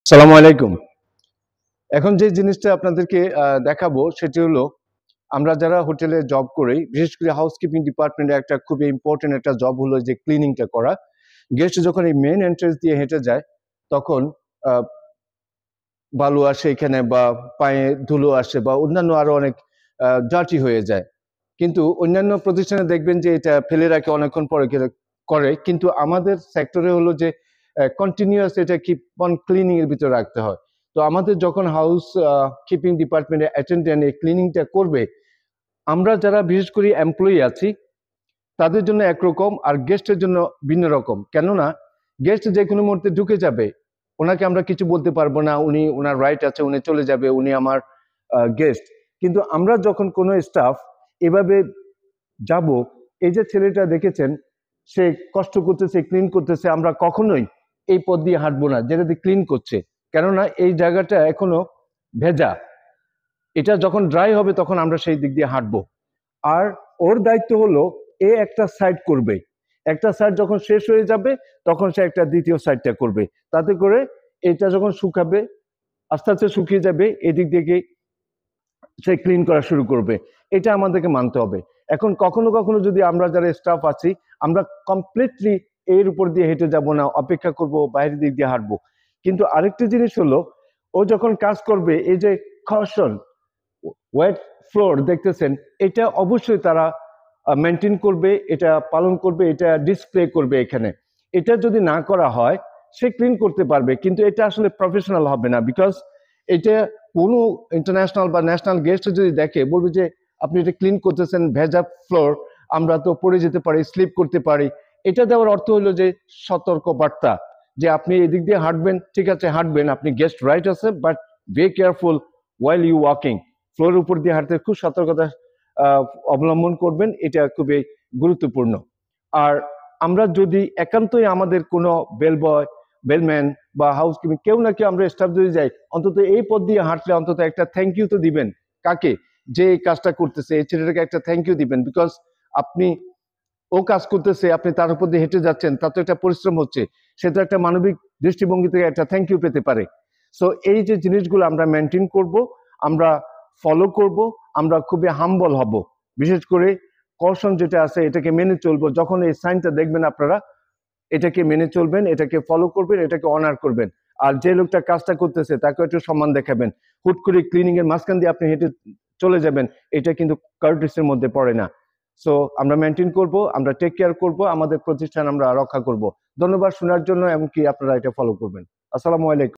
সালামু আলাইকুম। এখন যে জিনিসটা আপনাদেরকে দেখাবো সেটি হলো আমরা যারা হোটেলে জব করি, বিশেষ করে হাউসকিপিং ডিপার্টমেন্টে একটা খুবই ইম্পর্টেন্ট একটা জব হলো যে ক্লিনিংটা করা। গেস্ট যখন এই মেইন এন্ট্রান্স দিয়ে হেঁটে যায় তখন আহ, বালু আসে এখানে বা পায়ে ধুলো আসে বা অন্যান্য আরো অনেক ডার্টি হয়ে যায়। কিন্তু অন্যান্য প্রতিষ্ঠানে দেখবেন যে এটা ফেলে রাখে অনেকক্ষণ পরে করে, কিন্তু আমাদের সেক্টরে হলো যে কন্টিনিউয়াস এটা কিপ অন ক্লিনিং এর ভিতরে রাখতে হয়। তো আমাদের যখন হাউস কিপিং ডিপার্টমেন্টের অ্যাটেন্ডেন্ট এই ক্লিনিংটা করবে, আমরা যারা বিশেষ করে এমপ্লয়ি আছি তাদের জন্য একরকম আর গেস্টের জন্য ভিন্ন রকম। কেননা গেস্ট যে কোনো মুহূর্তে ঢুকে যাবে, ওনাকে আমরা কিছু বলতে পারবো না, উনি ওনার রাইট আছে, উনি চলে যাবে, উনি আমার গেস্ট। কিন্তু আমরা যখন কোনো স্টাফ এভাবে যাব, এই যে ছেলেটা দেখেছেন সে কষ্ট করতেছে, ক্লিন করতেছে, আমরা কখনোই এই পথ দিয়ে হাঁটবো না যেটা দিয়ে ক্লিন করছে। কেননা এই জায়গাটা এখনো ভেজা, এটা যখন ড্রাই হবে তখন আমরা সেই দিক দিয়ে হাঁটবো। আর ওর দায়িত্ব হলো এ একটা সাইড করবে, একটা সাইড যখন শেষ হয়ে যাবে তখন সে একটা দ্বিতীয় সাইডটা করবে। তাতে করে এটা যখন শুকাবে, আস্তে আস্তে শুকিয়ে যাবে, এদিক থেকে সে ক্লিন করা শুরু করবে। এটা আমাদেরকে মানতে হবে। এখন কখনো কখনো যদি আমরা যারা স্টাফ আছি আমরা কমপ্লিটলি এর উপর দিয়ে হেঁটে যাব না, অপেক্ষা করব, বাইরের দিক দিয়ে হাঁটবো। কিন্তু আরেকটি জিনিস হলো ও যখন কাজ করবে, এই যে খসন ওয়েট ফ্লোর দেখতেছেন, এটা অবশ্যই তারা মেনটেন করবে, এটা পালন করবে, এটা ডিসপ্লে করবে এখানে। এটা যদি না করা হয় সে ক্লিন করতে পারবে, কিন্তু এটা আসলে প্রফেশনাল হবে না। বিকজ এটা কোনো ইন্টারন্যাশনাল বা ন্যাশনাল গেস্ট যদি দেখে বলবে যে আপনি এটা ক্লিন করতেছেন, ভেজা ফ্লোর, আমরা তো পড়ে যেতে পারি, স্লিপ করতে পারি। এটা দেওয়ার অর্থ হলো যে সতর্ক বার্তা, যে আপনি এদিক দিয়ে হাঁটবেন, ঠিক আছে হাঁটবেন, আপনি গেস্ট রাইট আছে, but be careful while you walking. ফ্লোরের উপর দিয়ে হাঁটতে খুব সতর্কতা অবলম্বন করবেন, এটা খুবই গুরুত্বপূর্ণ। আর আমরা যদি একান্তই আমাদের কোনো বেল বয়, বেলম্যান বা হাউস কিপিং কেউ না কেউ আমরা স্টাফ যদি যাই, অন্তত এই পথ দিয়ে হাঁটলে অন্তত একটা থ্যাংক ইউ তো দিবেন। কাকে? যে এই কাজটা করতেছে, এই ছেলেটাকে একটা থ্যাংক ইউ দিবেন। বিকজ আপনি, ও কাজ করতেছে, আপনি তার উপর দিয়ে হেঁটে যাচ্ছেন, তার তো একটা পরিশ্রম হচ্ছে, সে তো একটা মানবিক দৃষ্টিভঙ্গি থেকে একটা থ্যাংক ইউ পেতে পারে। সো এই যে জিনিসগুলো আমরা মেনটেন করব, আমরা ফলো করব, আমরা খুবই হাম্বল হব। বিশেষ করে কশন যেটা আছে এটাকে মেনে চলবো। যখন এই সাইনটা দেখবেন আপনারা এটাকে মেনে চলবেন, এটাকে ফলো করবেন, এটাকে অনার করবেন। আর যে লোকটা কাজটা করতেছে তাকে একটু সম্মান দেখাবেন। হুট করে ক্লিনিং এর মাঝখান দিয়ে আপনি হেঁটে চলে যাবেন, এটা কিন্তু কার্টিসের মধ্যে পড়ে না। সো আমরা মেনটেন করব, আমরা টেক কেয়ার করব, আমাদের প্রতিষ্ঠান আমরা রক্ষা করব। ধন্যবাদ শোনার জন্য, এমনকি আপনারা এটা ফলো করবেন। আসসালামু আলাইকুম।